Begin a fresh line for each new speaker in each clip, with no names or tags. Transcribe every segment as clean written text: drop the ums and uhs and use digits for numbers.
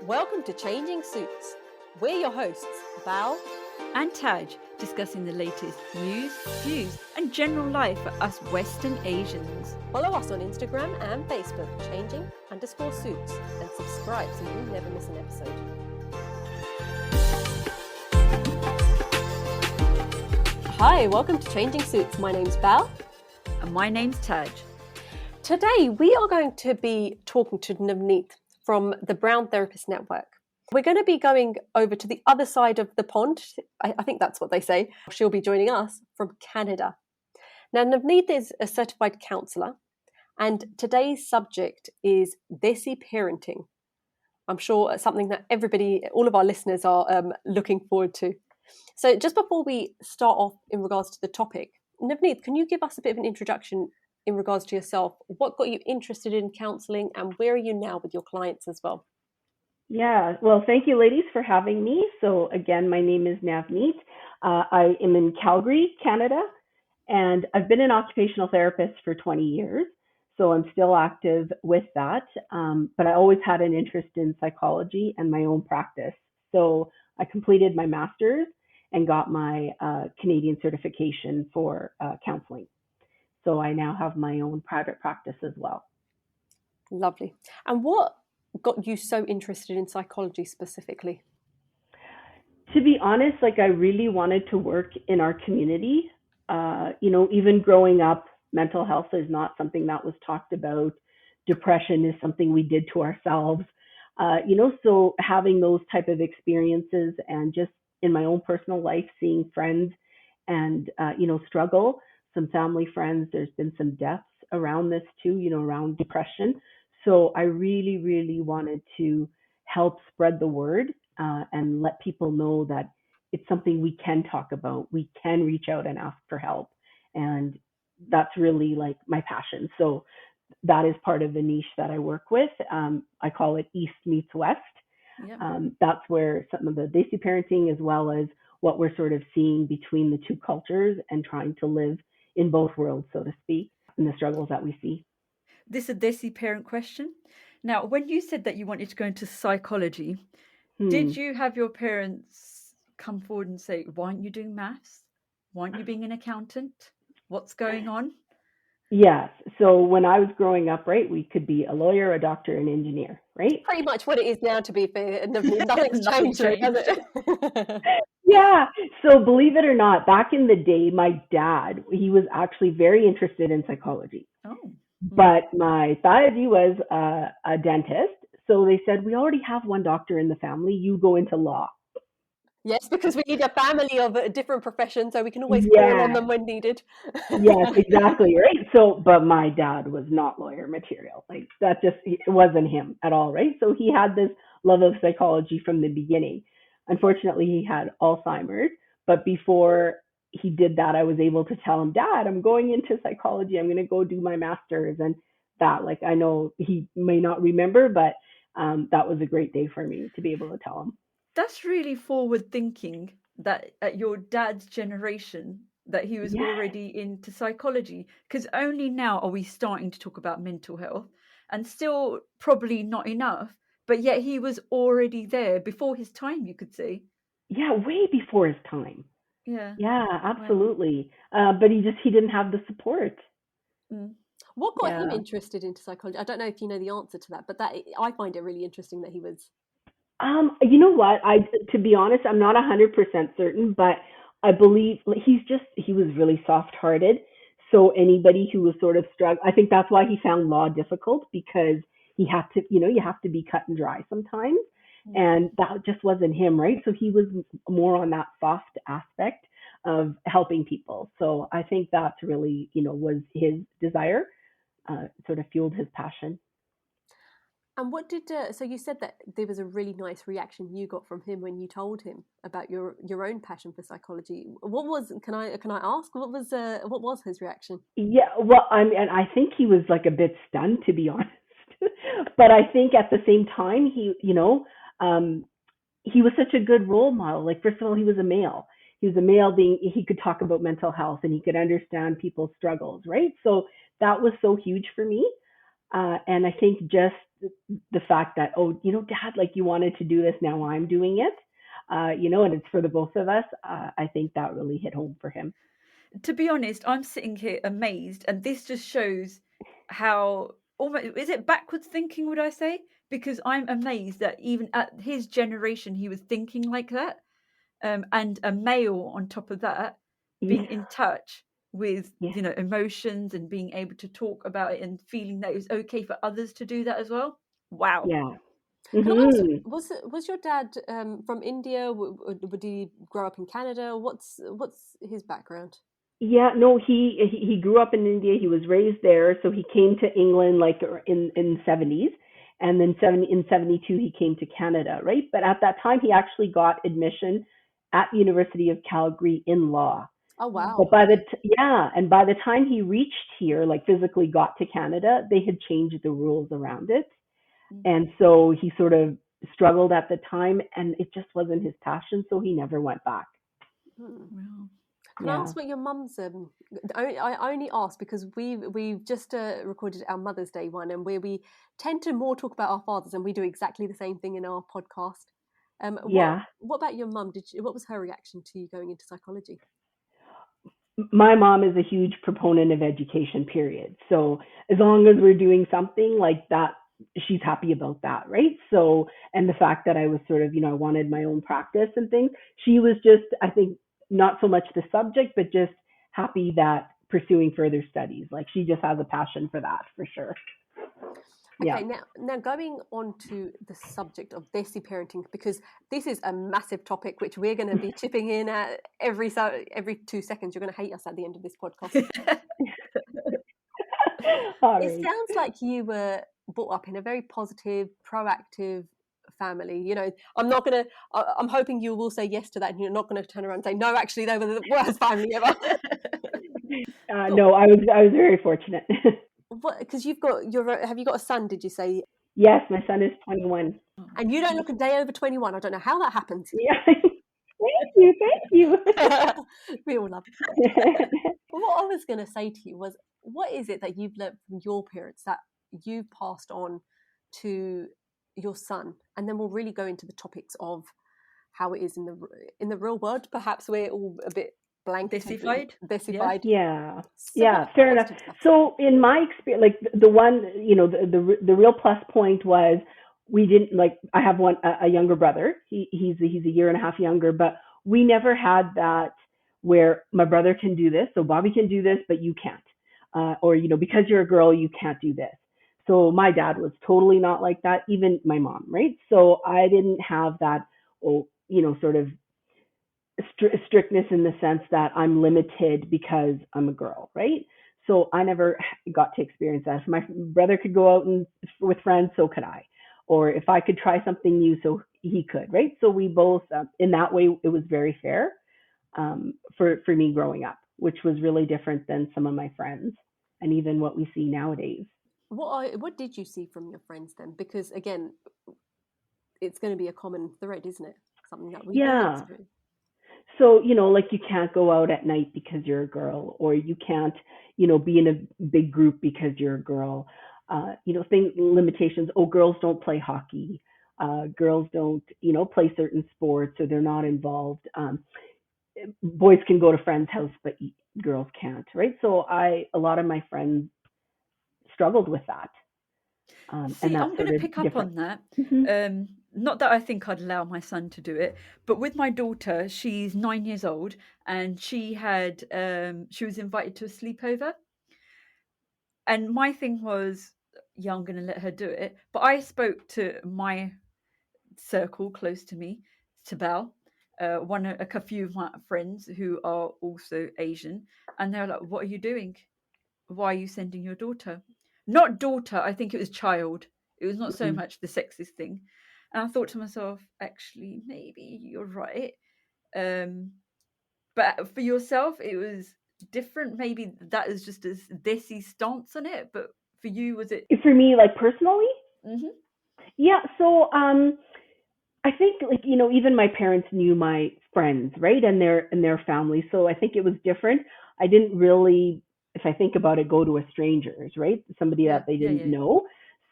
Welcome to Changing Suits. We're your hosts, Bal
and Taj, discussing the latest news, views, and general life for us Western Asians.
Follow us on Instagram and Facebook, changing_suits, and subscribe so you never miss an episode. Hi, welcome to Changing Suits. My name's Bal.
And my name's Taj.
Today, we are going to be talking to Navneet from the Brown Therapist Network. We're going to be going over to the other side of the pond. I think that's what they say. She'll be joining us from Canada. Now, Navneet is a certified counsellor, and today's subject is Desi Parenting. I'm sure it's something that all of our listeners are looking forward to. So just before we start off in regards to the topic, Navneet, can you give us a bit of an introduction in regards to yourself? What got you interested in counselling, and where are you now with your clients as well?
Yeah, well, thank you, ladies, for having me. So again, my name is Navneet. I am in Calgary, Canada, and I've been an occupational therapist for 20 years. So I'm still active with that. But I always had an interest in psychology and my own practice. So I completed my master's and got my Canadian certification for counseling. So I now have my own private practice as well.
Lovely. And what got you so interested in psychology specifically?
To be honest, I really wanted to work in our community. Even growing up, mental health is not something that was talked about. Depression is something we did to ourselves. So having those type of experiences and just in my own personal life, seeing friends and, struggle, some family friends, there's been some deaths around this too, around depression. So I really, really wanted to help spread the word and let people know that it's something we can talk about. We can reach out and ask for help. And that's really my passion. So that is part of the niche that I work with. I call it East meets West. Yep. That's where some of the Desi Parenting, as well as what we're sort of seeing between the two cultures and trying to live in both worlds, so to speak, and the struggles that we see.
This is a Desi parent question. Now, when you said that you wanted to go into psychology, did you have your parents come forward and say, why aren't you doing maths? Why aren't you being an accountant? What's going on?
Yes. So when I was growing up, right, we could be a lawyer, a doctor, an engineer, right?
Pretty much what it is now, to be fair. Nothing's changed, has it?
Yeah. So believe it or not, back in the day, my dad, he was actually very interested in psychology.
Oh.
But my Thaji was a dentist. So they said, we already have one doctor in the family. You go into law.
Yes, because we need a family of a different profession, so we can always call on them when needed.
Yes, exactly, right? So, but my dad was not lawyer material. It wasn't him at all, right? So he had this love of psychology from the beginning. Unfortunately, he had Alzheimer's, but before he did that, I was able to tell him, Dad, I'm going into psychology. I'm going to go do my master's. And that, I know he may not remember, but that was a great day for me to be able to tell him.
That's really forward thinking that at your dad's generation, that he was already into psychology, because only now are we starting to talk about mental health, and still probably not enough, but yet he was already there before his time, you could say.
Yeah, way before his time. Yeah, absolutely.
Wow.
But he didn't have the support.
What got him interested into psychology? I don't know if you know the answer to that, but I find it really interesting that he was.
You know what? To be honest, I'm not 100% certain, but I believe he was really soft-hearted. So anybody who was sort of struggling, I think that's why he found law difficult, because he had to, you have to be cut and dry sometimes. And that just wasn't him, right? So he was more on that soft aspect of helping people. So I think that's really, was his desire, sort of fueled his passion.
And what did so you said that there was a really nice reaction you got from him when you told him about your own passion for psychology. What was, can I ask, what was his reaction?
Yeah, well, I think he was a bit stunned, to be honest. But I think at the same time, he was such a good role model. First of all, he was a male. He could talk about mental health and he could understand people's struggles, right? So that was so huge for me. And I think just the fact that, oh, dad, like you wanted to do this, now I'm doing it, and it's for the both of us. I think that really hit home for him.
To be honest, I'm sitting here amazed, and this just shows how almost, is it backwards thinking, would I say? Because I'm amazed that even at his generation, he was thinking like that. And a male on top of that, being
Yeah,
in touch with,
yeah,
emotions and being able to talk about it and feeling that it was okay for others to do that as well. Wow.
yeah.
Can I ask,
Hmm.
was your dad from India? Would he grow up in Canada? What's his background?
Yeah, no, he grew up in India. He was raised there, so he came to England like in 70s, and then 72 he came to Canada, right? But at that time he actually got admission at University of Calgary in law.
Oh
Mm.
wow,
But
okay.
by the time he reached here, like physically got to Canada, they had changed the rules around it,
Mm.
and so he sort of struggled at the time, and it just wasn't his passion, so he never went back.
Hmm.
Wow.
Can I
Yeah,
ask what your mum's? I only ask because we've just recorded our Mother's Day one, and where we tend to more talk about our fathers, and we do exactly the same thing in our podcast.
yeah.
What about your mum? What was her reaction to you going into psychology?
My mom is a huge proponent of education, period. So as long as we're doing something like that, she's happy about that, right? So, and the fact that I was sort of, I wanted my own practice and things, she was just, I think, not so much the subject, but just happy that pursuing further studies. Like she just has a passion for that, for sure. Yeah.
Okay, now going on to the subject of Desi parenting, because this is a massive topic which we're going to be chipping in at every 2 seconds. You're going to hate us at the end of this podcast.
All
It
right.
sounds like you were brought up in a very positive, proactive family. I'm not going to. I'm hoping you will say yes to that, and you're not going to turn around and say no. Actually, they were the worst family ever. But
No, I was very fortunate.
what? Because you've got your. Have you got a son? Did you say?
Yes, my son is 21.
Oh,
And you don't look a day over 21. I don't know how that happened.
Yeah. Thank you. Thank you.
We all love But what I was going to say to you was, what is it that you've learned from your parents that you've passed on to your son? And then we'll really go into the topics of how it is in the real world. Perhaps we're all a bit blanketed,
Desified? Yeah.
desified.
Yeah.
So
Yeah,
what's the
fair enough.
positive stuff?
So in my experience, like the one, the real plus point was we didn't like. I have a younger brother. He's a year and a half younger, but we never had that where my brother can do this, so Bobby can do this, but you can't, or because you're a girl, you can't do this. So my dad was totally not like that. Even my mom, right? So I didn't have that, sort of strictness in the sense that I'm limited because I'm a girl, right? So I never got to experience that. If my brother could go out and with friends, so could I. Or if I could try something new, so he could, right? So we both, in that way, it was very fair for me growing up, which was really different than some of my friends and even what we see nowadays.
What did you see from your friends then? Because again, it's going to be a common thread, isn't it? Something that we've all
Yeah.
experienced.
So, like you can't go out at night because you're a girl, or you can't, be in a big group because you're a girl. Thing limitations. Oh, girls don't play hockey. Girls don't, play certain sports, or they're not involved. Boys can go to friends' house, but girls can't, right? So a lot of my friends struggled with that, and
See,
that
I'm going
sort
to
of
pick up
difference.
on that.
Hmm.
Not that I think I'd allow my son to do it, but with my daughter, she's 9 years old, and she was invited to a sleepover. And my thing was, yeah, I'm going to let her do it. But I spoke to my circle close to me, to Bal, a few of my friends who are also Asian, and they're like, "What are you doing? Why are you sending your daughter?" Not daughter, I think it was child. It was not so
Hmm.
much the sexist thing. And I thought to myself, actually, maybe you're right. Um, but for yourself, it was different. Maybe that is just a desi stance on it. But for you, was it?
For me, like personally,
Hmm.
yeah. So I think like even my parents knew my friends, right, and their families, so I think it was different. I didn't really, if I think about it, go to a strangers, right, somebody
Yeah,
that they
yeah,
didn't
yeah,
know.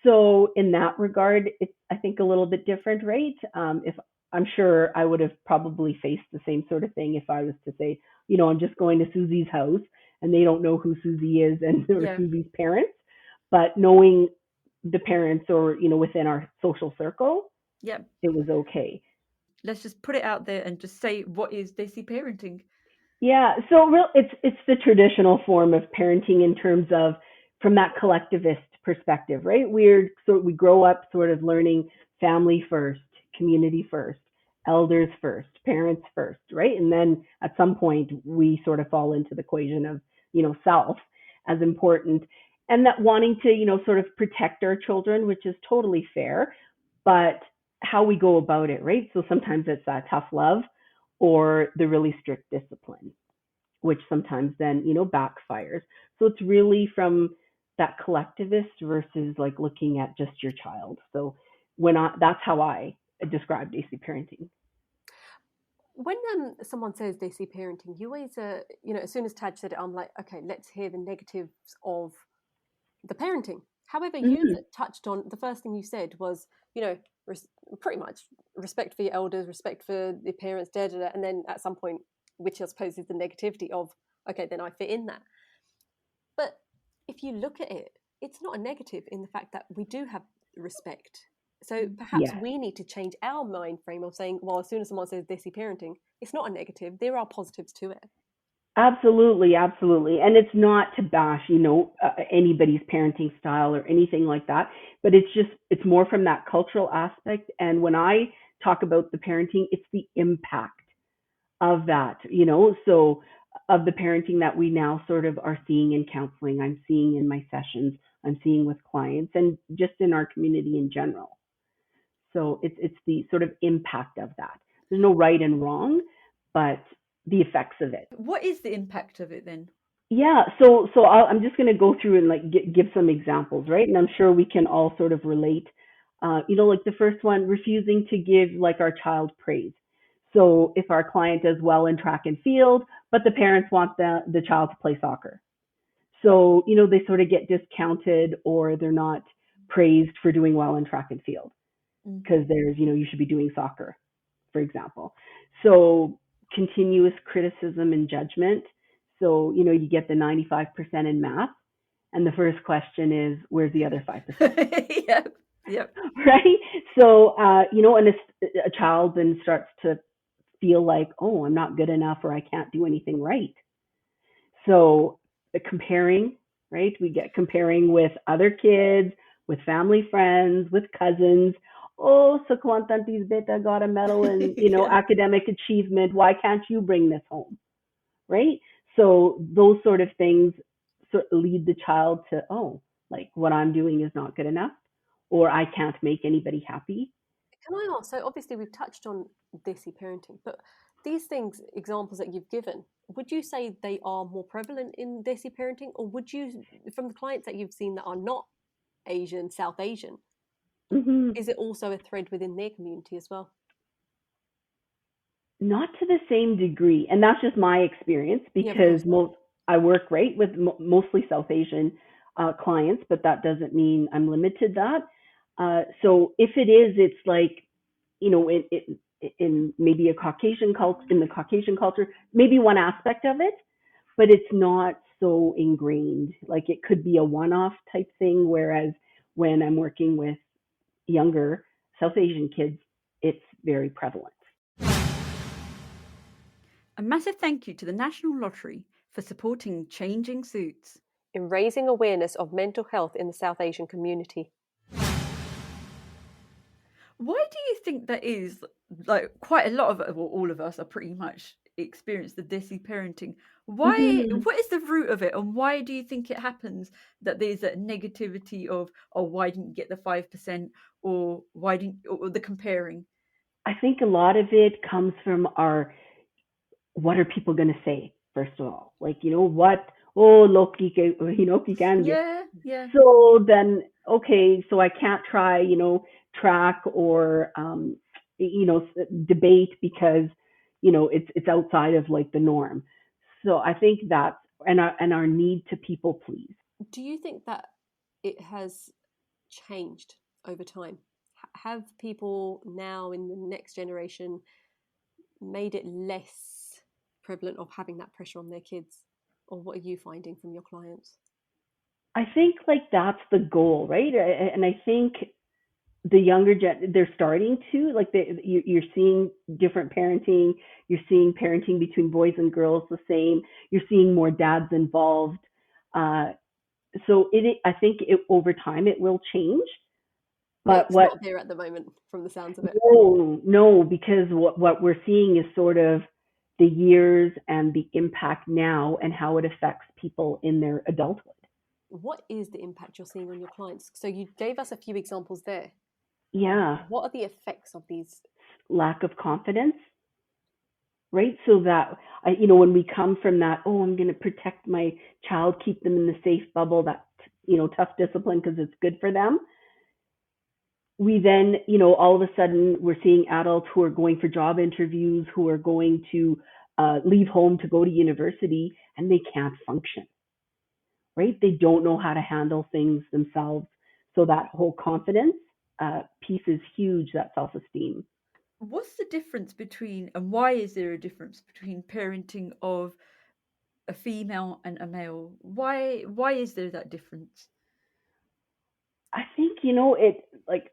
So in that regard, it's I think a little bit different, right? If I'm sure I would have probably faced the same sort of thing if I was to say, I'm just going to Susie's house and they don't know who Susie is and or
Yeah.
Susie's parents, but knowing the parents or within our social circle,
Yeah.
it was okay.
Let's just put it out there and just say, what is Desi parenting?
Yeah, so it's the traditional form of parenting in terms of from that collectivist perspective, right? We grow up sort of learning family first, community first, elders first, parents first, right? And then at some point we sort of fall into the equation of, self as important and that wanting to, sort of protect our children, which is totally fair, but how we go about it, right? So sometimes it's that tough love or the really strict discipline, which sometimes then, backfires. So it's really from that collectivist versus like looking at just your child. So that's how I describe Desi parenting.
When someone says they see parenting, you always, as soon as Taj said it, I'm like, okay, let's hear the negatives of the parenting. However, you've
Mm-hmm.
touched on the first thing you said was, res- pretty much respect for your elders, respect for the parents, and then at some point, which I suppose is the negativity of, okay, then I fit in that. But if you look at it, it's not a negative in the fact that we do have respect. So perhaps
Yes.
we need to change our mind frame of saying, well, as soon as someone says Desi parenting, it's not a negative. There are positives to it.
Absolutely, absolutely. And it's not to bash, anybody's parenting style or anything like that, but it's more from that cultural aspect. And when I talk about the parenting, it's the impact of that, so of the parenting that we now sort of are seeing in counseling, I'm seeing in my sessions, I'm seeing with clients and just in our community in general. So it's the sort of impact of that. There's no right and wrong, but the effects of it.
What is the impact of it then?
Yeah, so I'm just going to go through and like give some examples, right? And I'm sure we can all sort of relate. Like the first one, refusing to give like our child praise. So if our client does well in track and field, but the parents want the child to play soccer, so they sort of get discounted or they're not praised for doing well in track and field because there's you should be doing soccer, for example. So continuous criticism and judgment. So, you get the 95% in math, and the first question is, where's the other 5%?
Yep. Yep.
Right? So, and a child then starts to feel like, oh, I'm not good enough or I can't do anything right. So, comparing, right? We get comparing with other kids, with family friends, with cousins. Oh, Sakwantanti's beta got a medal in,
Yeah.
academic achievement. Why can't you bring this home? Right? So those sort of things lead the child to, oh, like what I'm doing is not good enough, or I can't make anybody happy.
Can I ask? So obviously we've touched on Desi parenting, but these things, examples that you've given, would you say they are more prevalent in Desi parenting, or would you, from the clients that you've seen that are not Asian, South Asian,
Hmm.
is it also a thread within their community as well?
Not to the same degree, and that's just my experience
Yeah, of
because
course.
I work right with mostly South Asian clients, but that doesn't mean I'm limited that. So if it is, it's like in maybe a Caucasian culture, in the Caucasian culture, maybe one aspect of it, but it's not so ingrained. Like it could be a one-off type thing, whereas when I'm working with younger South Asian kids, it's very prevalent.
A massive thank you to the National Lottery for supporting Changing Suits.
In raising awareness of mental health in the South Asian community.
Why do you think that is? Like quite a lot of well, all of us are pretty much experienced the Desi parenting. Why?
Mm-hmm.
What is the root of it, and why do you think it happens that there's a negativity of, oh, why didn't you get the 5%, or why didn't, or the comparing?
I think a lot of it comes from our what are people going to say first of all, like what, oh loki hinoki kange.
Yeah, yeah.
So then okay, so I can't try track or debate because it's outside of like the norm. So I think that's and our need to people please.
Do you think that it has changed over time? Have people now in the next generation made it less prevalent of having that pressure on their kids? Or what are you finding from your clients?
I think like that's the goal, right? And I think the younger they're starting to like you're seeing different parenting. You're seeing parenting between boys and girls the same. You're seeing more dads involved. Uh, so I think over time it will change.
But
But
it's not there at the moment from the sounds of it.
no, because what we're seeing is sort of the years and the impact now and how it affects people in their adulthood.
What is the impact you're seeing on your clients? So you gave us a few examples there.
Yeah,
What are the effects of these?
lack of confidence, right? So that when we come from that, oh, I'm going to protect my child, keep them in the safe bubble, that tough discipline because it's good for them. We then, all of a sudden we're seeing adults who are going for job interviews, who are going to leave home to go to university, and they can't function, right? They don't know how to handle things themselves. So that whole confidence piece is huge, that self-esteem.
What's the difference between, and why is there a difference between parenting of a female and a male? Why is there that difference?
I think, it like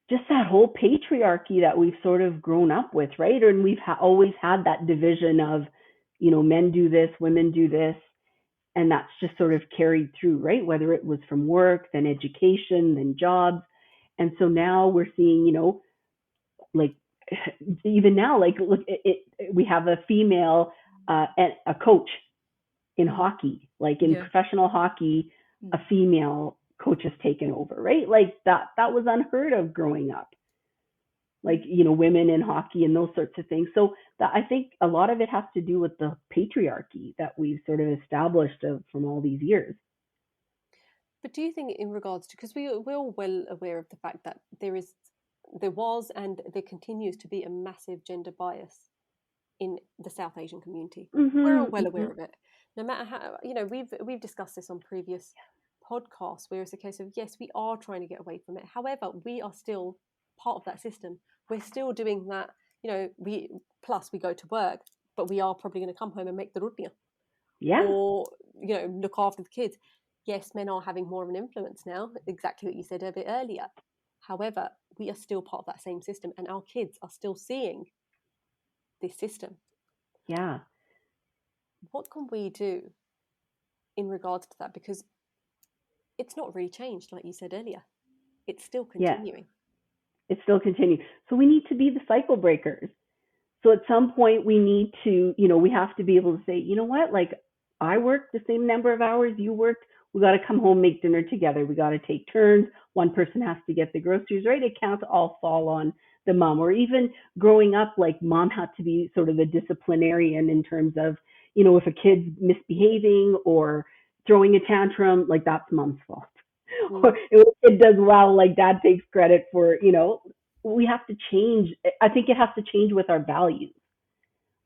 just that whole patriarchy that we've sort of grown up with, right? And we've always had that division of, men do this, women do this, and that's just sort of carried through, right? Whether it was from work, then education, then jobs. And so now we're seeing, like even now, like look, we have a female a coach in hockey, like in
Yeah.
professional hockey, a female coach has taken over, right? Like that was unheard of growing up. Like, women in hockey and those sorts of things. So that, I think a lot of it has to do with the patriarchy that we've sort of established from all these years.
But do you think, in regards to, because we're all well aware of the fact that there was and there continues to be a massive gender bias in the South Asian community. We're all well aware of it. No matter how, we've discussed this on previous podcasts where it's a case of, yes, we are trying to get away from it. However, we are still part of that system. We're still doing that, we go to work, but we are probably going to come home and make the rutnia.
Yeah.
Or, look after the kids. Yes, men are having more of an influence now, exactly what you said a bit earlier. However, we are still part of that same system, and our kids are still seeing this system.
Yeah.
What can we do in regards to that? Because it's not really changed, like you said earlier. It's still continuing.
It's still continuing. So we need to be the cycle breakers. So at some point we need to, we have to be able to say, you know what, like I worked the same number of hours you worked. We got to come home, make dinner together. We got to take turns. One person has to get the groceries, right? It can't all fall on the mom. Or even growing up, like mom had to be sort of the disciplinarian in terms of, if a kid's misbehaving or throwing a tantrum, like that's mom's fault. Or if a kid does well, like dad takes credit for, we have to change. I think it has to change with our values.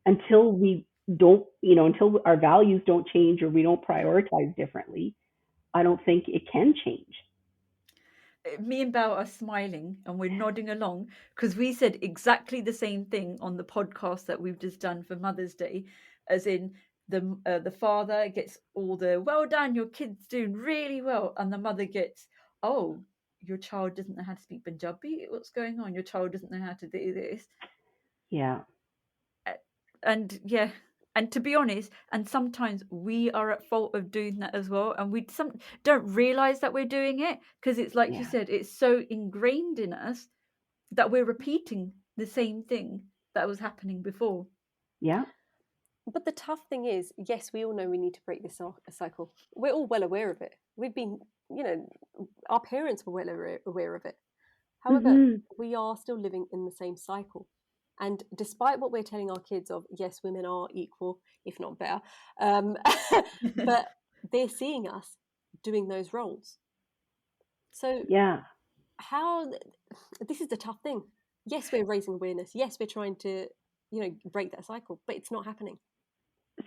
Until we don't, until our values don't change or we don't prioritize differently, I don't think it can change.
Me and Belle are smiling and we're nodding along because we said exactly the same thing on the podcast that we've just done for Mother's Day, as in the father gets all the well done, your kid's doing really well, and the mother gets, oh, your child doesn't know how to speak Punjabi. What's going on? Your child doesn't know how to do this.
Yeah.
And yeah, and to be honest, and sometimes we are at fault of doing that as well, and we don't realize that we're doing it because it's like you said, it's so ingrained in us that we're repeating the same thing that was happening before.
Yeah.
But the tough thing is, yes, we all know we need to break this cycle. We're all well aware of it. We've been, our parents were well aware of it. However, we are still living in the same cycle. And despite what we're telling our kids of, yes, women are equal, if not better, but they're seeing us doing those roles. So this is the tough thing. Yes, we're raising awareness. Yes, we're trying to, break that cycle, but it's not happening.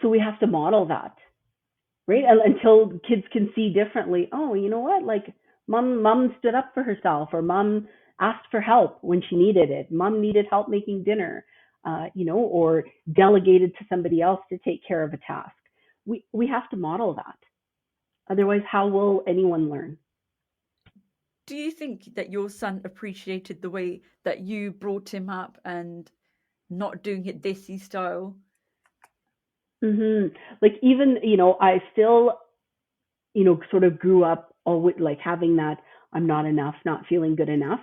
So we have to model that, right? Until kids can see differently. Oh, you know what? Like Mom stood up for herself, or mom asked for help when she needed it. Mom needed help making dinner, or delegated to somebody else to take care of a task. We have to model that. Otherwise, how will anyone learn?
Do you think that your son appreciated the way that you brought him up and not doing it Desi style?
Like, even, I still, sort of grew up always like having that I'm not enough, not feeling good enough,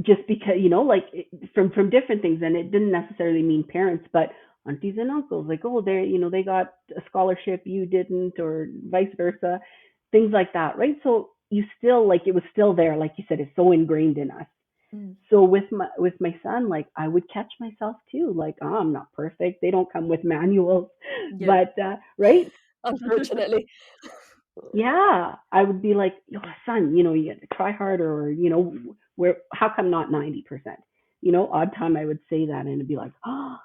just because, like, from different things. And it didn't necessarily mean parents, but aunties and uncles, like, oh, they got a scholarship, you didn't, or vice versa, things like that, right? So you still, like, it was still there, like you said, it's so ingrained in us.
Mm.
So with my son, like, I would catch myself too, like, oh, I'm not perfect, they don't come with manuals,
Yeah.
but right.
Unfortunately.
Yeah, I would be like, yo, son, you got to try harder, or, how come not 90%? Odd time I would say that, and it'd be like, oh,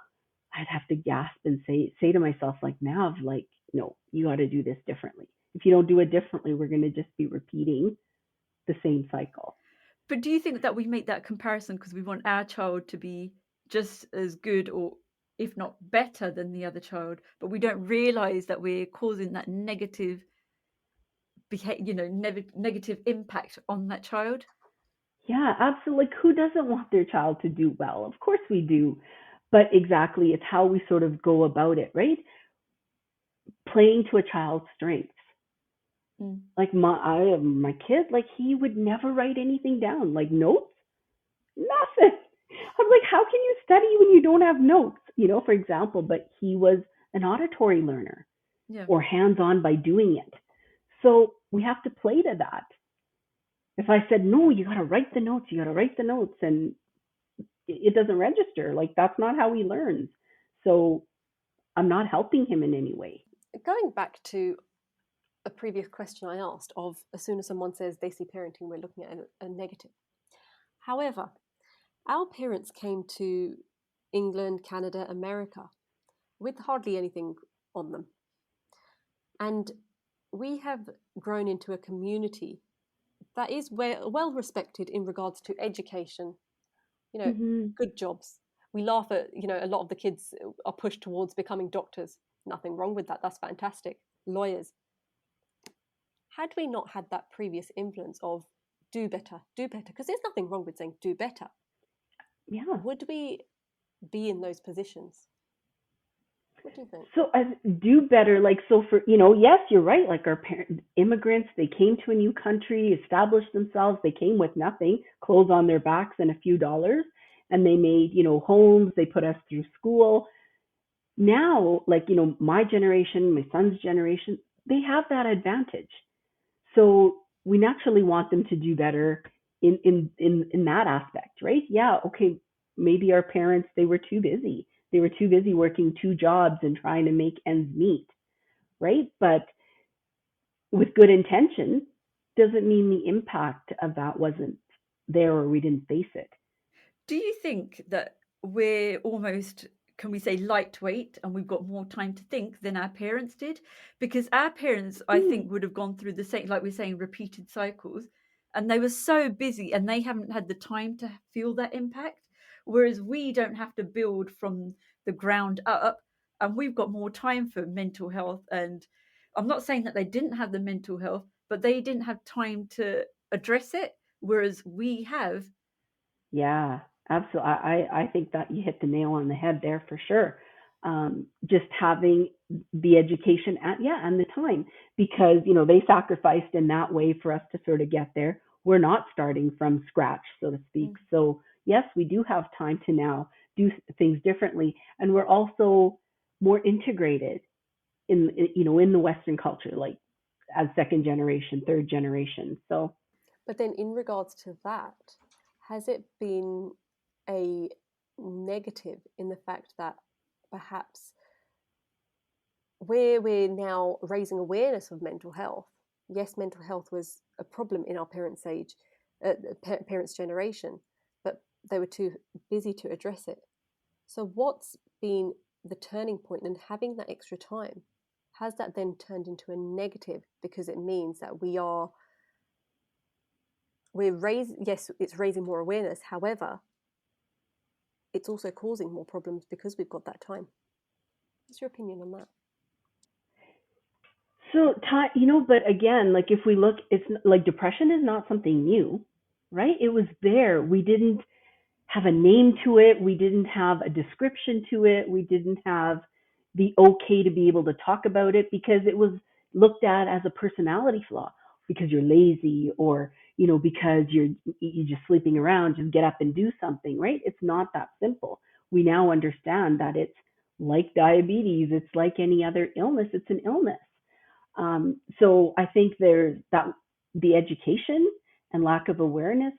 I'd have to gasp and say to myself, like, Nav, like, no, you got to do this differently. If you don't do it differently, we're going to just be repeating the same cycle.
But do you think that we make that comparison because we want our child to be just as good, or if not better than the other child, but we don't realize that we're causing that negative negative impact on that child?
Yeah, absolutely. Like, who doesn't want their child to do well? Of course we do. But exactly, it's how we sort of go about it, right? Playing to a child's strengths.
Mm.
Like, my kid, like, he would never write anything down, like notes, nothing. I'm like, how can you study when you don't have notes? For example, but he was an auditory learner,
Yeah.
or hands-on by doing it. So we have to play to that. If I said, no, you got to write the notes, and it doesn't register, like, that's not how he learns. So I'm not helping him in any way.
Going back to a previous question I asked of, as soon as someone says Desi parenting, we're looking at a negative. However, our parents came to England, Canada, America with hardly anything on them. And we have grown into a community that is well respected in regards to education,
Mm-hmm.
good jobs. We laugh at, a lot of the kids are pushed towards becoming doctors. Nothing wrong with that. That's fantastic. Lawyers. Had we not had that previous influence of do better, because there's nothing wrong with saying do better,
Yeah.
would we be in those positions? What do you think?
So as do better, like, so for, yes, you're right. Like, our immigrants, they came to a new country, established themselves. They came with nothing, clothes on their backs and a few dollars, and they made, homes. They put us through school. Now, like, my generation, my son's generation, they have that advantage. So we naturally want them to do better in that aspect, right? Yeah, okay, maybe our parents, they were too busy. They were too busy working two jobs and trying to make ends meet, right? But with good intention doesn't mean the impact of that wasn't there, or we didn't face it.
Do you think that we're almost, can we say, lightweight, and we've got more time to think than our parents did? Because our parents, I think, would have gone through the same, like we're saying, repeated cycles, and they were so busy and they haven't had the time to feel that impact. Whereas we don't have to build from the ground up, and we've got more time for mental health. And I'm not saying that they didn't have the mental health, but they didn't have time to address it, whereas we have.
Yeah, absolutely. I think that you hit the nail on the head there for sure. Just having the education and the time, because, they sacrificed in that way for us to sort of get there. We're not starting from scratch, so to speak.
Mm.
So yes, we do have time to now do things differently, and we're also more integrated in the Western culture, like, as second generation, third generation. So
But then, in regards to that, has it been a negative in the fact that perhaps where we're now raising awareness of mental health? Yes, mental health was a problem in our parents' age, parents' generation, but they were too busy to address it. So, what's been the turning point in having that extra time? Has that then turned into a negative because it means that we are yes, it's raising more awareness. However, it's also causing more problems because we've got that time. What's your opinion on that?
So, but again, like if we look, it's like depression is not something new, right? It was there. We didn't have a name to it. We didn't have a description to it. We didn't have the okay to be able to talk about it because it was looked at as a personality flaw because you're lazy or, because you're just sleeping around, just get up and do something, right? It's not that simple. We now understand that it's like diabetes. It's like any other illness. It's an illness. So I think there's that the education and lack of awareness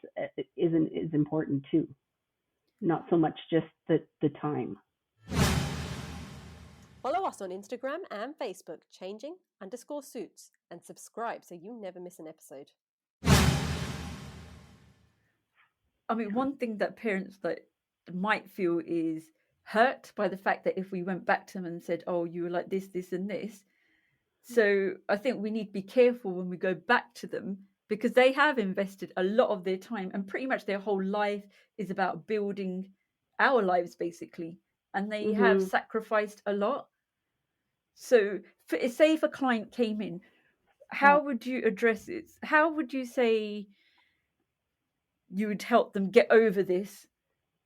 is important too. Not so much just the time.
Follow us on Instagram and Facebook, changing_suits, and subscribe so you never miss an episode.
I mean, one thing that parents that might feel is hurt by the fact that if we went back to them and said, "Oh, you were like this, and this," so I think we need to be careful when we go back to them because they have invested a lot of their time and pretty much their whole life is about building our lives basically, and they have sacrificed a lot. So, say if a client came in, how would you address it? How would you say you would help them get over this?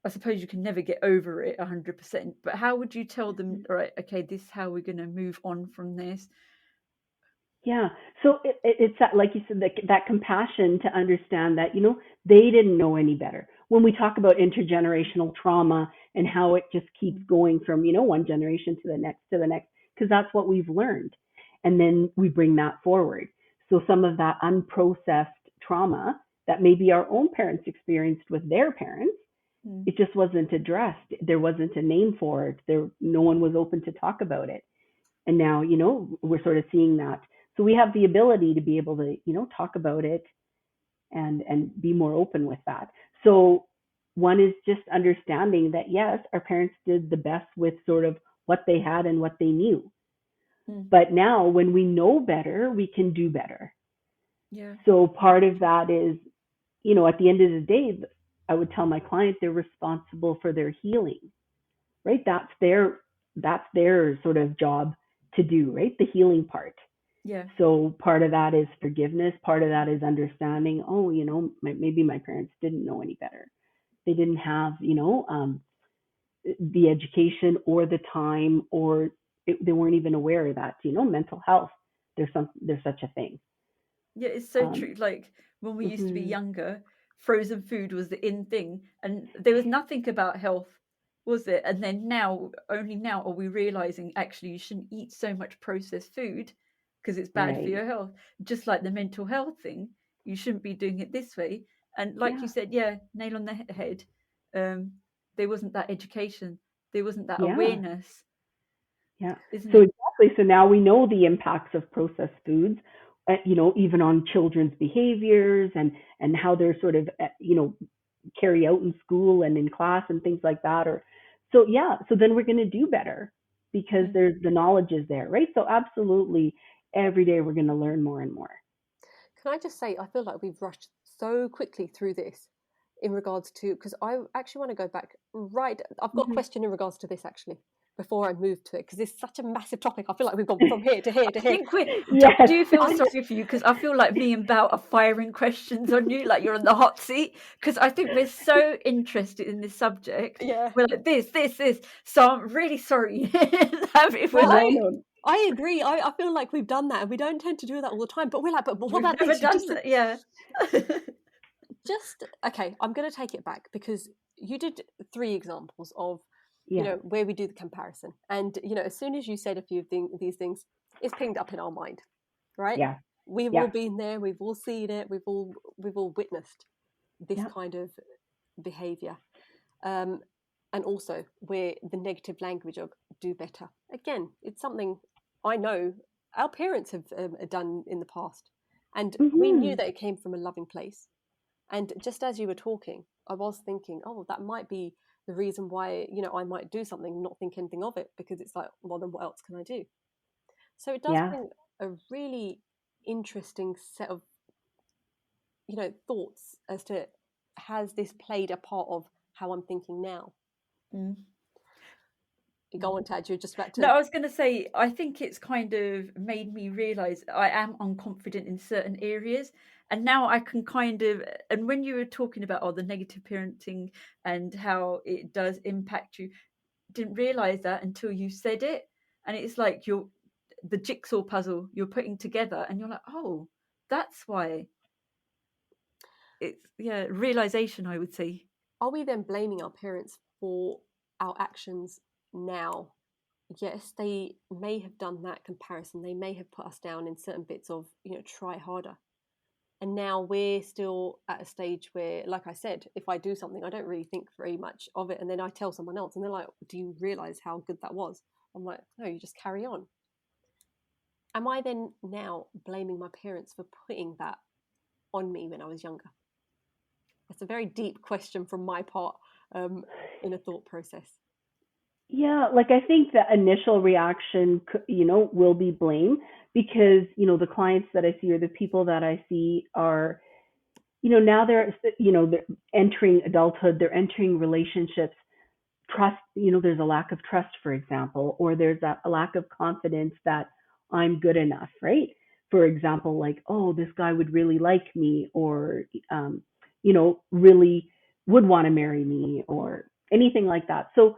I suppose you can never get over it 100%, but how would you tell them, all right, okay, this is how we're going to move on from this?
Yeah. So it's that, like you said, that compassion to understand that, they didn't know any better. When we talk about intergenerational trauma and how it just keeps going from, one generation to the next, because that's what we've learned. And then we bring that forward. So some of that unprocessed trauma that maybe our own parents experienced with their parents, it just wasn't addressed. There wasn't a name for it. No one was open to talk about it. And now, we're sort of seeing that. So we have the ability to be able to, talk about it and be more open with that. So one is just understanding that, yes, our parents did the best with sort of what they had and what they knew. But now when we know better, we can do better.
Yeah.
So part of that is, at the end of the day, I would tell my client they're responsible for their healing, right? That's their sort of job to do, right? The healing part.
Yeah.
So part of that is forgiveness. Part of that is understanding, maybe my parents didn't know any better. They didn't have, the education or the time, or they weren't even aware that, mental health, there's such a thing.
Yeah, it's so true. Like when we used to be younger, frozen food was the in thing, and there was nothing about health, was it? And then only now are we realizing actually you shouldn't eat so much processed food because it's bad for your health. Just like the mental health thing, you shouldn't be doing it this way. And like you said, nail on the head. There wasn't that education, there wasn't that awareness.
Yeah.
Isn't
So
it?
exactly. So now we know the impacts of processed foods, even on children's behaviors and how they're sort of, carry out in school and in class and things like that. So then we're going to do better because there's the knowledge is there, right? So absolutely, every day we're going to learn more and more.
Can I just say, I feel like we've rushed so quickly through this in regards to, because I actually want to go back right. I've got a question in regards to this actually before I move to it, because it's such a massive topic. I feel like we've gone from here to here to here.
Do you feel sorry for you? Because I feel like me and Bal are firing questions on you, like you're on the hot seat. Because I think we're so interested in this subject.
Yeah.
We're like this. So I'm really sorry.
I agree. I feel like we've done that, and we don't tend to do that all the time. But we're like, but what about
never
this?
Done that. Yeah.
Okay. I'm going to take it back because you did 3 examples of where we do the comparison, and as soon as you said a few of these things, it's pinged up in our mind, right?
Yeah.
We've all been there. We've all seen it. We've all witnessed this kind of behavior. And also where the negative language of do better. Again, it's something I know our parents have done in the past. And we knew that it came from a loving place. And just as you were talking, I was thinking, oh, that might be the reason why, I might do something, not think anything of it, because it's like, well, then what else can I do? So it does bring a really interesting set of, thoughts as to, has this played a part of how I'm thinking now? Go on, Taj, you're just about to...
No, I was going to say, I think it's kind of made me realise I am unconfident in certain areas. And now I can and when you were talking about the negative parenting and how it does impact you, didn't realise that until you said it. And it's like the jigsaw puzzle you're putting together and you're like, oh, that's why. It's, realisation, I would say.
Are we then blaming our parents for our actions now? Yes, they may have done that comparison. They may have put us down in certain bits of, try harder. And now we're still at a stage where, like I said, if I do something, I don't really think very much of it. And then I tell someone else and they're like, do you realise how good that was? I'm like, no, you just carry on. Am I then now blaming my parents for putting that on me when I was younger? That's a very deep question from my part in a thought process.
Yeah, like I think the initial reaction, will be blame, because, the clients that I see or the people that I see are, now they're entering adulthood, they're entering relationships, trust, there's a lack of trust, for example, or there's a lack of confidence that I'm good enough, right? For example, like, oh, this guy would really like me, or, really would want to marry me, or anything like that. So,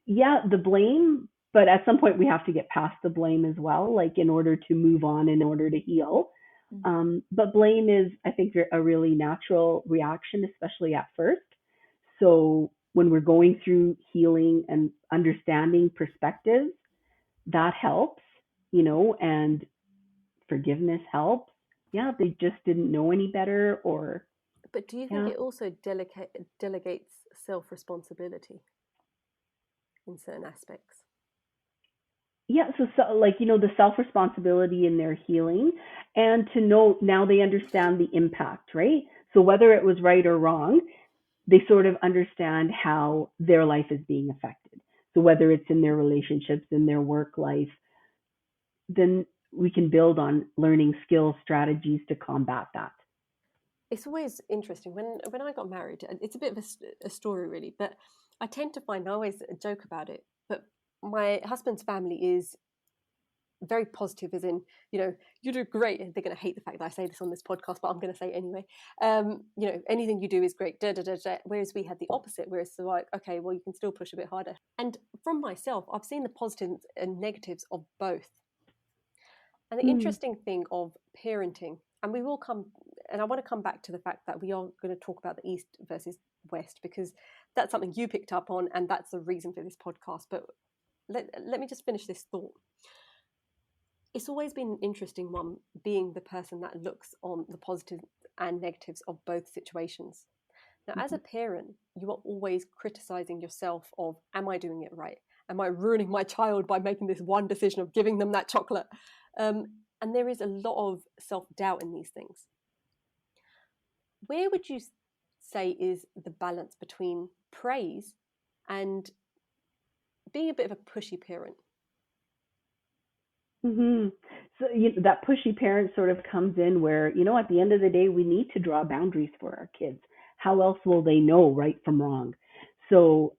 yeah, the blame, but at some point we have to get past the blame as well, like in order to move on, in order to heal. But blame is, I think, a really natural reaction, especially at first. So when we're going through healing and understanding perspectives, that helps, and forgiveness helps. Yeah, they just didn't know any better, or...
But do you think it also delegates self-responsibility in certain aspects?
Yeah, so like, the self-responsibility in their healing, and to know now they understand the impact, right? So whether it was right or wrong, they sort of understand how their life is being affected. So whether it's in their relationships, in their work life, then we can build on learning skills, strategies to combat that.
It's always interesting. When I got married, it's a bit of a story really, but I tend to find, I always joke about it, but my husband's family is very positive, as in, you do great. And they're going to hate the fact that I say this on this podcast, but I'm going to say it anyway. Anything you do is great. Da, da, da, da. Whereas we had the opposite, where it's like, okay, well, you can still push a bit harder. And from myself, I've seen the positives and negatives of both. And the interesting thing of parenting, and we will come, and I want to come back to the fact that we are going to talk about the East versus West, because that's something you picked up on, and that's the reason for this podcast. But let me just finish this thought. It's always been an interesting one, being the person that looks on the positives and negatives of both situations. Now, as a parent, you are always criticizing yourself of, am I doing it right? Am I ruining my child by making this one decision of giving them that chocolate? And there is a lot of self-doubt in these things. Where would you say is the balance between praise and being a bit of a pushy parent?
So that pushy parent sort of comes in where, at the end of the day, we need to draw boundaries for our kids. How else will they know right from wrong? So,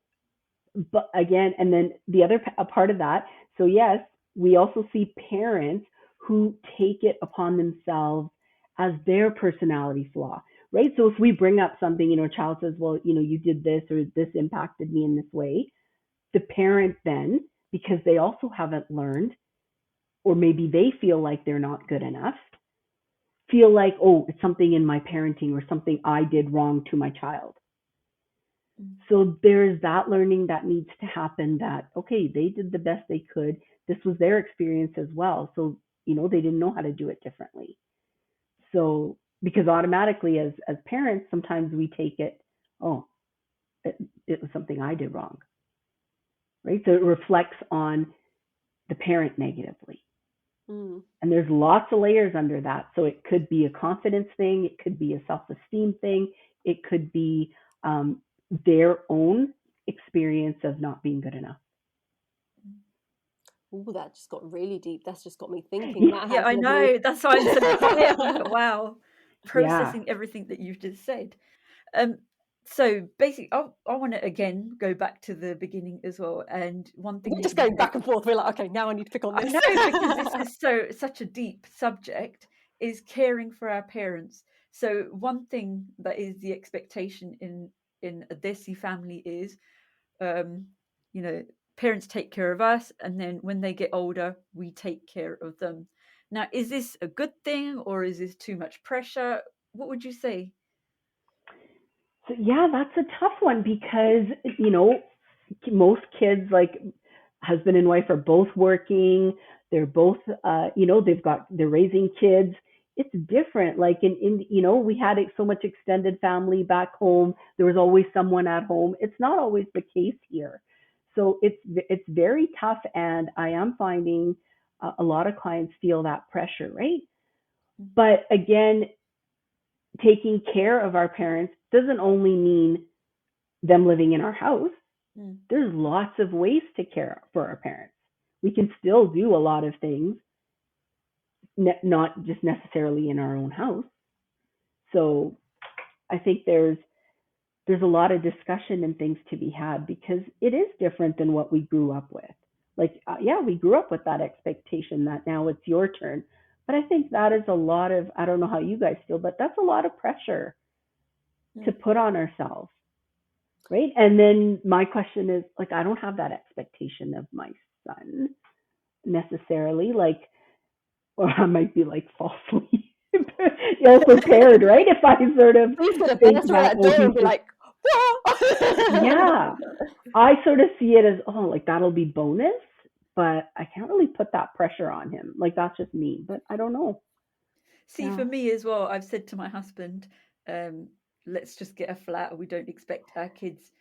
but again, and then the other part of that, so yes, we also see parents who take it upon themselves as their personality flaw, right? So if we bring up something, a child says, well, you did this, or this impacted me in this way, the parent then, because they also haven't learned, or maybe they feel like they're not good enough, feel like, oh, it's something in my parenting or something I did wrong to my child. So there's that learning that needs to happen, that, okay, they did the best they could. This was their experience as well. So, they didn't know how to do it differently. So, because automatically as parents, sometimes we take it, oh, it was something I did wrong, right? So it reflects on the parent negatively. And there's lots of layers under that. So it could be a confidence thing. It could be a self-esteem thing. It could be their own experience of not being good enough.
Oh, that just got really deep. That's just got me thinking.
Yeah, I know. That's why I'm so excited. Wow.
Yeah.
processing everything that you've just said. So basically, I want to again go back to the beginning as well. And one thing
We're
that
just
you
going
said,
back and forth. We're like, okay, now I need to pick on
I
this.
know, because this is such a deep subject, is caring for our parents. So one thing that is the expectation in a Desi family is, you know, parents take care of us, and then when they get older, we take care of them. Now, is this a good thing, or is this too much pressure? What would you say?
So yeah, that's a tough one because, you know, most kids, like husband and wife, are both working. They're both, they're raising kids. It's different. Like we had so much extended family back home. There was always someone at home. It's not always the case here. So it's very tough. And I am finding a lot of clients feel that pressure, right? But again, taking care of our parents doesn't only mean them living in our house.
Mm.
There's lots of ways to care for our parents. We can still do a lot of things, not just necessarily in our own house. So I think there's a lot of discussion and things to be had because it is different than what we grew up with. Like, yeah, we grew up with that expectation that now it's your turn. But I think that is a lot of, I don't know how you guys feel, but that's a lot of pressure to
Mm.
put on ourselves, right? And then my question is, like, I don't have that expectation of my son necessarily, like, or I might be like falsely ill prepared, right? If I sort of
He's going to
think
burst through
that,
that
oh,
door
he's
and be
just,
like, "Whoa!"
yeah, I sort of see it as, oh, like that'll be bonus, but I can't really put that pressure on him. Like, that's just me, but I don't know.
See,
Yeah.
for me as well, I've said to my husband, um, let's just get a flat. We don't expect our kids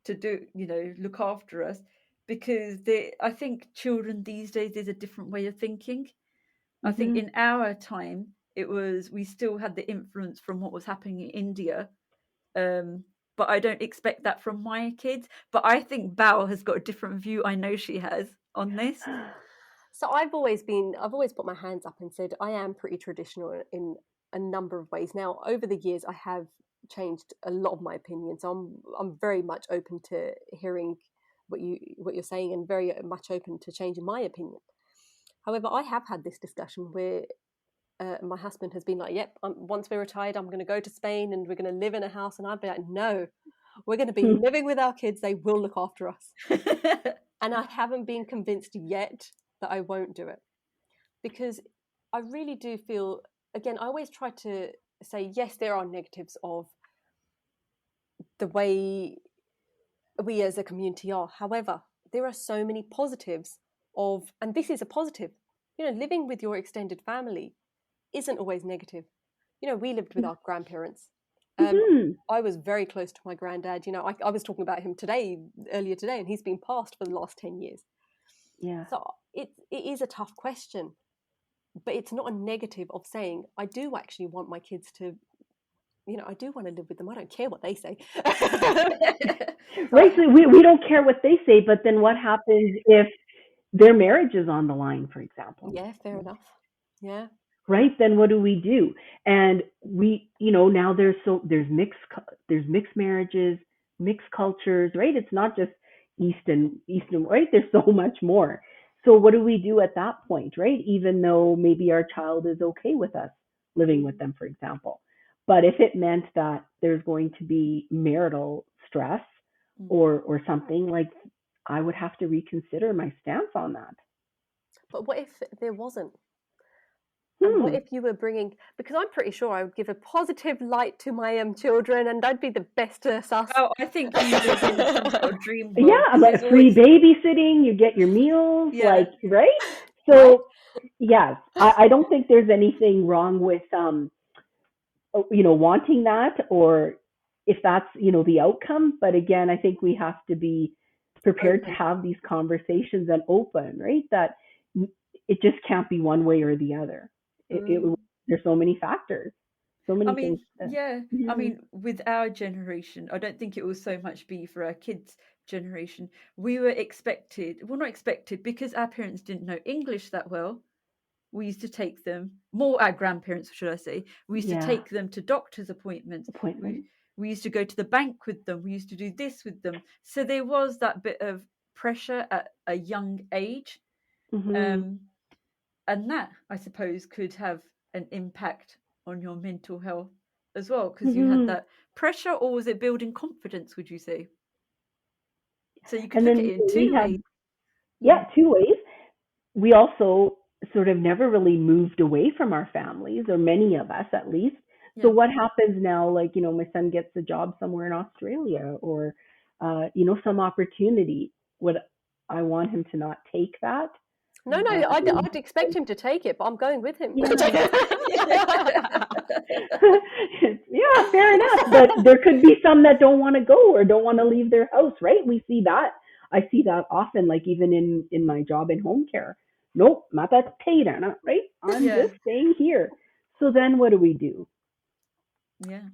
to do, look after us, because I think children these days, there's a different way of thinking. I think
Hmm.
in our time, we still had the influence from what was happening in India. But I don't expect that from my kids. But I think Bal has got a different view. I know she has on this.
So I've always put my hands up and said I am pretty traditional in a number of ways. Now, over the years, I have changed a lot of my opinions. So I'm very much open to hearing what you're saying, and very much open to changing my opinion. However, I have had this discussion where my husband has been like, "Yep, once we're retired, I'm going to go to Spain and we're going to live in a house," and I'd be like, "No, we're going to be living with our kids. They will look after us." And I haven't been convinced yet that I won't do it, because I really do feel, again, I always try to say, yes, there are negatives of the way we as a community are. However, there are so many positives of, and this is a positive, living with your extended family isn't always negative. We lived with our grandparents.
Hmm.
I was very close to my granddad. I was talking about him earlier today, and he's been passed for the last 10 years.
Yeah.
So it is a tough question, but it's not a negative of saying, I do actually want my kids to, I do want to live with them. I don't care what they say.
Right. So we don't care what they say, but then what happens if their marriage is on the line, for example?
Yeah, fair enough. Yeah.
Right, then what do we do? And now there's mixed marriages, mixed cultures, right? It's not just east and right, there's so much more. So what do we do at that point, right? Even though maybe our child is okay with us living with them, for example, but if it meant that there's going to be marital stress or something, like, I would have to reconsider my stance on that.
But what if there wasn't? And what
Hmm.
if you were bringing, because I'm pretty sure I would give a positive light to my children, and I'd be the best sus.
Oh, I think you live in some sort of dream world,
Yeah,
because
but
there's
free
always,
babysitting, you get your meals,
yeah.
like, right?
Right?
So, yes, I don't think there's anything wrong with, wanting that, or if that's, the outcome. But again, I think we have to be prepared to
Open.
have these conversations and open, right? That it just can't be one way or the other.
Mm.
There's so many factors, so
I
many things.
mean, yeah. I
Mhm.
mean, with our generation, I don't think it will so much be for our kids' generation. We were expected, well, not expected, because our parents didn't know English that well. we used to take them, more our grandparents, should I say, we used to
Yeah.
take them to doctor's appointments.
Appointment.
We used to go to the bank with them. We used to do this with them. So there was that bit of pressure at a young age.
Mhm.
And that, I suppose, could have an impact on your mental health as well, because you had
Mhm.
that pressure, or was it building confidence, would you say? So you could
And
look at
then
it in
we
two
had,
ways.
yeah, two ways. We also sort of never really moved away from our families, or many of us at least. So
Yeah.
what happens now, like, my son gets a job somewhere in Australia, or, some opportunity. Would I want him to not take that?
No, no,
Uh,
I'd expect him to take it, but I'm going with him.
yeah. Yeah, fair enough. But there could be some that don't want to go or don't want to leave their house, right? We see that. I see that often, like even in my job in home care. Nope, matateira, right? I'm
Yeah.
just staying here. So then what do we do?
Yeah.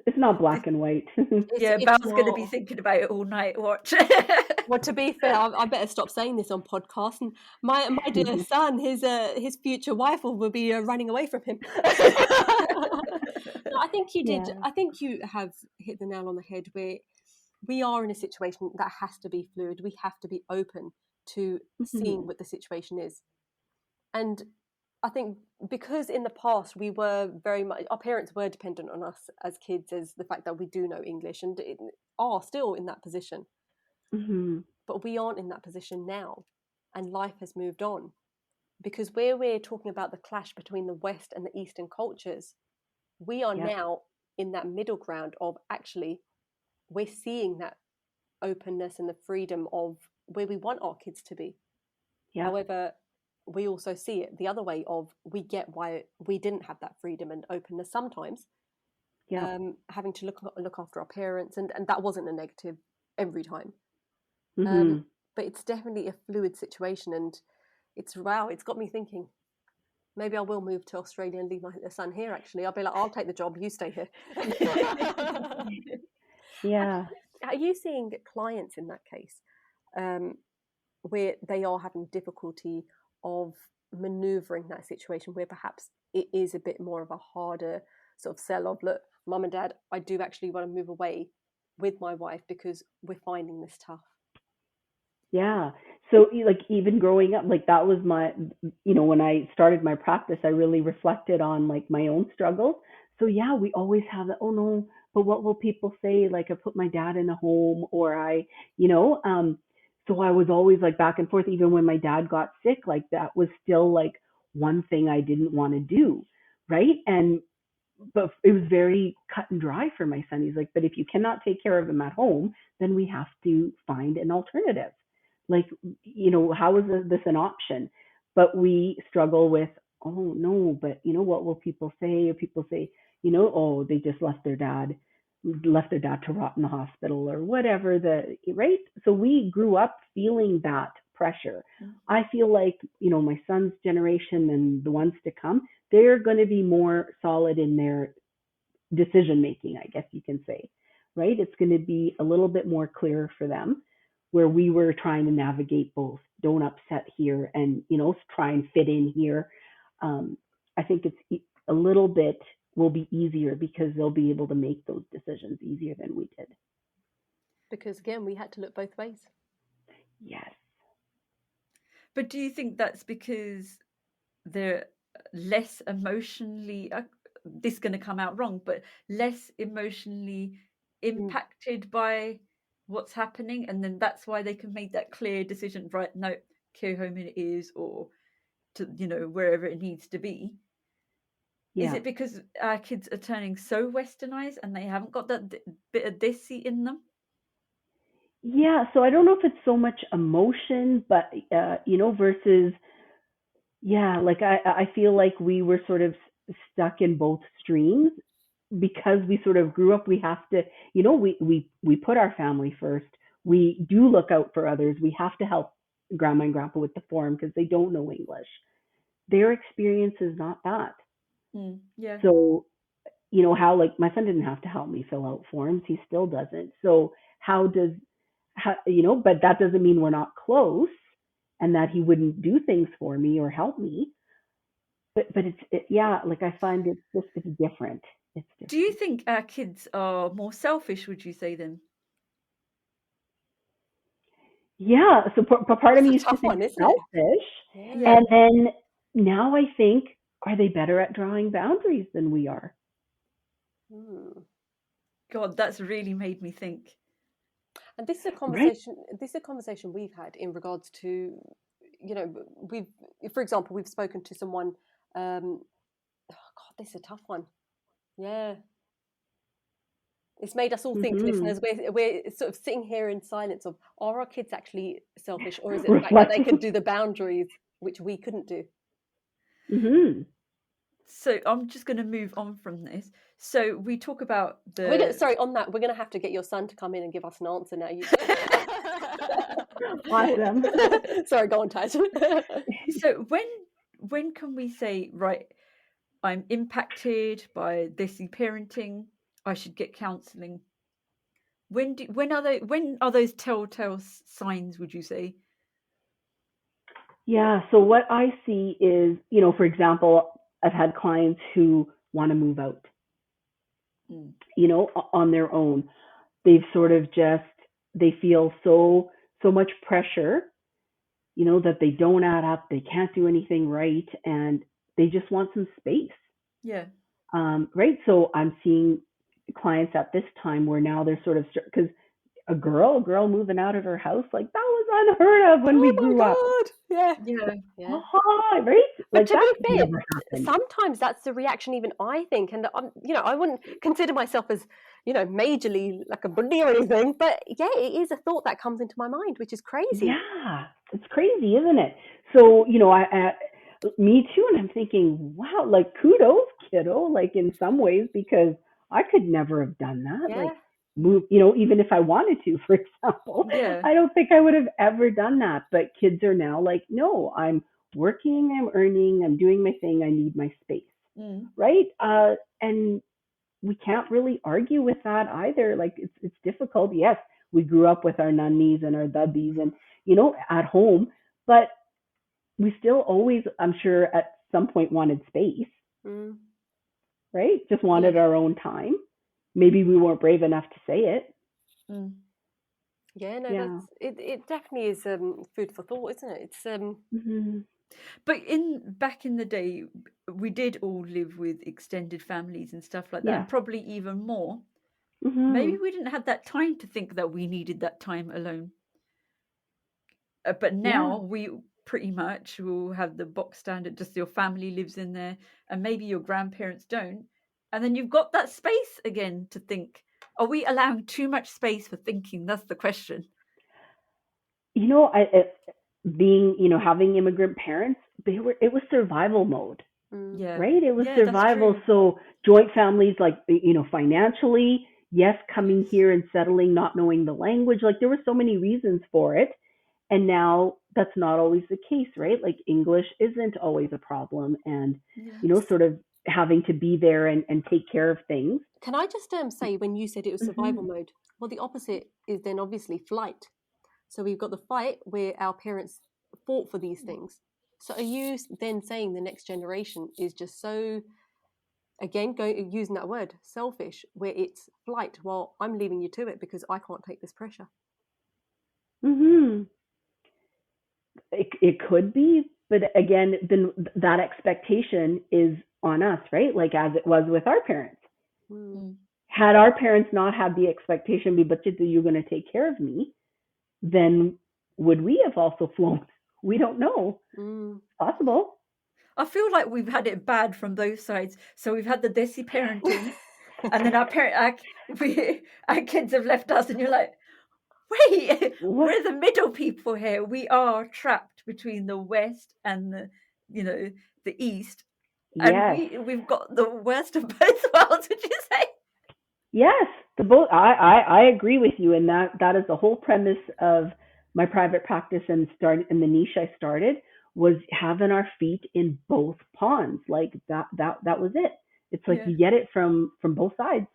It's not black and white.
Yeah,
It's
Bal's going to be
not.
thinking about it all night. Watch.
Well, to be fair, I better stop saying this on podcast. And my dear son, his future wife will be running away from him. No, I think you did.
Yeah.
I think you have hit the nail on the head. Where we are in a situation that has to be fluid. We have to be open to seeing
Mhm.
what the situation is. And I think because in the past we were very much, our parents were dependent on us as kids, as the fact that we do know English and are still in that position.
Mhm.
But we aren't in that position now, and life has moved on. Because where we're talking about the clash between the West and the Eastern cultures, we are
Yep.
now in that middle ground of actually we're seeing that openness and the freedom of where we want our kids to be.
Yep.
However, we also see it the other way of we get why we didn't have that freedom and openness sometimes,
Yep.
having to look after our parents, and that wasn't a negative every time.
Mhm.
But it's definitely a fluid situation, and it's wow, it's got me thinking. Maybe I will move to Australia and leave my son here. Actually, I'll be like, I'll take the job. You stay here.
Yeah.
Are you seeing clients in that case where they are having difficulty of maneuvering that situation, where perhaps it is a bit more of a harder sort of sell of, look, mum and dad, I do actually want to move away with my wife because we're finding this tough.
Yeah. So like even growing up, like that was when I started my practice, I really reflected on like my own struggles. So yeah, we always have that, oh no, but what will people say? Like I put my dad in a home or so I was always like back and forth, even when my dad got sick, like that was still like one thing I didn't want to do. Right. But it was very cut and dry for my son. He's like, but if you cannot take care of him at home, then we have to find an alternative. Like, how is this an option? But we struggle with, oh no, but what will people say? Or people say, oh, they just left their dad to rot in the hospital or whatever right? So we grew up feeling that pressure. I feel like, my son's generation and the ones to come, they're going to be more solid in their decision making, I guess you can say, right? It's going to be a little bit more clear for them, where we were trying to navigate both. Don't upset here, and try and fit in here. I think it's a little bit will be easier because they'll be able to make those decisions easier than we did.
Because again, we had to look both ways.
Yes.
But do you think that's because they're less emotionally, this is going to come out wrong, but less emotionally impacted by what's happening, and then that's why they can make that clear decision, right? No, care home it is, or to wherever it needs to be. Is
Yeah.
it because our kids are turning so westernized and they haven't got that bit of desi in them?
Yeah. So I don't know if it's so much emotion, but versus, yeah, like I feel like we were sort of stuck in both streams because we sort of grew up. We have to, we put our family first. We do look out for others. We have to help grandma and grandpa with the form because they don't know English. Their experience is not that.
Yeah.
So, how, like, my son didn't have to help me fill out forms. He still doesn't. So but that doesn't mean we're not close and that he wouldn't do things for me or help me. but yeah, like I find it's different. It's
Do you
different.
think our kids are more selfish, would you say then?
Yeah, so part of
That's
me
a
used to
tough
think
one, isn't it?
selfish,
Yeah.
Yeah.
and then now I think, are they better at drawing boundaries than we are?
Hmm.
God, that's really made me think.
And this is a
Right?
conversation. This is a conversation we've had in regards to, we've, for example, we've spoken to someone. Oh God, this is a tough one. Yeah, it's made us all think,
Mm-hmm.
listeners. We're sort of sitting here in silence of, are our kids actually selfish, or is it the fact that they can
Reflecting.
do the boundaries which we couldn't do?
Mm-hmm.
So I'm just going to move on from this. So we talk about
Sorry, on that, we're going to have to get your son to come in and give us an answer now. You.
Awesome.
Sorry, go on, Taj.
so when can we say, right, I'm impacted by Desi Parenting, I should get counselling? When are those telltale signs, would you say?
Yeah. So what I see is, for example, I've had clients who want to move out,
Mm.
on their own. They've sort of just, they feel so much pressure, that they don't add up, they can't do anything right, and they just want some space.
Yeah.
Right. So I'm seeing clients at this time where now they're sort of, because a girl moving out of her house, like that was unheard of when we
Oh my
grew up.
God. Yeah.
Yeah.
Yeah.
Oh, right?
But
Like
to
that
be
could
fair,
never happen.
sometimes that's the reaction even I think. And I wouldn't consider myself as, majorly like a bully or anything. But yeah, it is a thought that comes into my mind, which is crazy.
Yeah, it's crazy, isn't it? So, me too, and I'm thinking, wow, like kudos, kiddo, like in some ways, because I could never have done that. Like
Yeah.
move, even if I wanted to, for example,
Yeah.
I don't think I would have ever done that. But kids are now like, no, I'm working, I'm earning, I'm doing my thing, I need my space,
Mm.
right? And we can't really argue with that either. Like it's difficult. Yes, we grew up with our nannies and our dubbies and at home, but we still always, I'm sure, at some point wanted space,
Mm.
right? Just wanted
Yes.
our own time. Maybe we weren't brave enough to say it.
Mm.
Yeah, no,
Yeah.
that's it. It definitely is food for thought, isn't it? It's
Mm-hmm.
But back in the day, we did all live with extended families and stuff like that,
Yeah.
and probably even more.
Mm-hmm.
Maybe we didn't have that time to think that we needed that time alone. But
Yeah.
now we pretty much will have the box standard, just your family lives in there, and maybe your grandparents don't. And then you've got that space again to think. Are we allowing too much space for thinking? That's the question.
Being, having immigrant parents, it was survival mode,
mm,
Yeah.
right? It was
Yeah, that's
survival.
true.
So joint families, like, financially, yes, coming here and settling, not knowing the language, like there were so many reasons for it. And now that's not always the case, right? Like English isn't always a problem. And,
Yeah.
sort of having to be there and take care of things.
Can I just say when you said it was survival
Mm-hmm.
mode? Well, the opposite is then obviously flight. So we've got the fight where our parents fought for these things. So are you then saying the next generation is just so, again, using that word, selfish, where it's flight? Well, I'm leaving you to it because I can't take this pressure.
Mm-hmm. It could be, but again, then that expectation is on us, right? Like as it was with our parents.
Mm.
Mm.
Had our parents not had the expectation, but you're going to take care of me, then would we have also flown? We don't know.
Mm.
Possible.
I feel like we've had it bad from both sides. So we've had the Desi parenting, and then our kids have left us, and you're like, wait,
What?
we're the middle people here. We are trapped between the West and the East, and
Yes.
we've got the worst of both worlds. Would you say?
Yes. The both. I agree with you, and that is the whole premise of my private practice and the niche I started was having our feet in both ponds. Like that was it. It's like
Yeah.
you get it from both sides.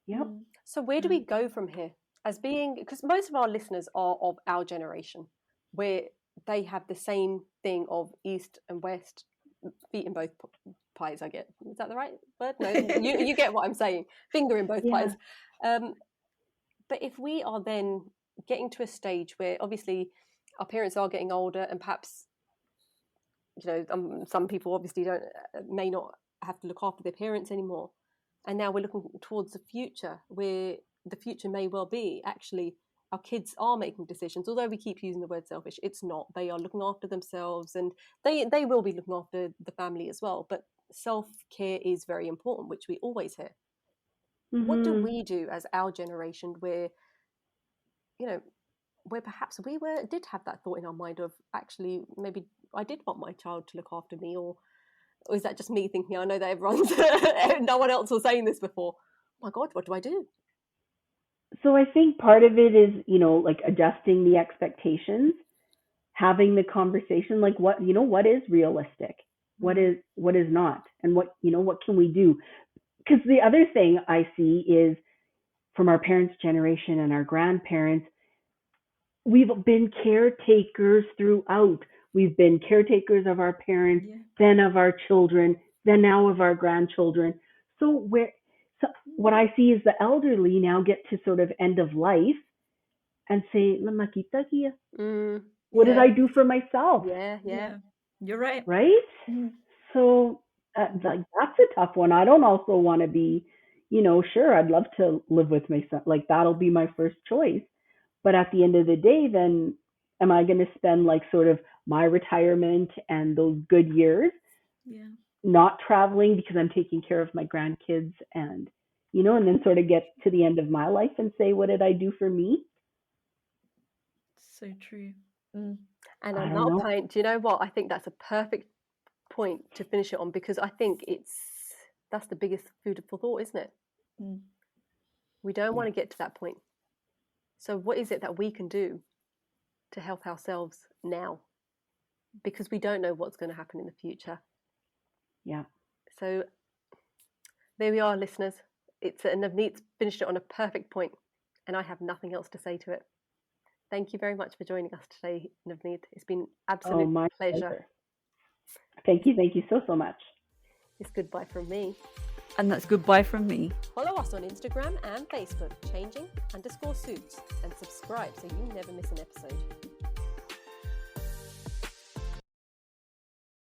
Yep.
Mm.
So where do we go from here? As being, because most of our listeners are of our generation, where they have the same thing of East and West, feet in both pies. I get, is that the right word? No, you get what I'm saying. Finger in both pies. But if we are then getting to a stage where obviously our parents are getting older, and perhaps, some people obviously may not have to look after their parents anymore, and now we're looking towards the future, where the future may well be actually our kids are making decisions. Although we keep using the word selfish, it's not. They are looking after themselves, and they will be looking after the family as well. But self-care is very important, which we always hear. What do we do as our generation where perhaps we did have that thought in our mind of actually maybe I did want my child to look after me, or is that just me thinking? I know that no one else was saying this before. Oh my God, what do I do?
So I think part of it is, like adjusting the expectations, having the conversation, like what is realistic, what is not, and what can we do? Because the other thing I see is from our parents' generation and our grandparents, we've been caretakers throughout. We've been caretakers of our parents, then of our children, then now of our grandchildren. So what I see is the elderly now get to sort of end of life and say, what did I do for myself?
Yeah.
You're right.
Right? So like that's a tough one. I don't also want to be, sure, I'd love to live with my son. Like that'll be my first choice. But at the end of the day, then am I going to spend like sort of my retirement and those good years not traveling because I'm taking care of my grandkids and, and then sort of get to the end of my life and say, what did I do for me?
So true.
And on that point, do you know what? I think that's a perfect point to finish it on, because I think that's the biggest food for thought, isn't it? We don't want to get to that point. So what is it that we can do to help ourselves now? Because we don't know what's going to happen in the future.
Yeah.
So there we are, listeners. Navneet's finished it on a perfect point, and I have nothing else to say to it. Thank you very much for joining us today, Navneet. It's been absolute
my
pleasure.
Thank you so much.
It's goodbye from me.
And that's goodbye from me.
Follow us on Instagram and Facebook, changing_suits, and subscribe so you never miss an episode.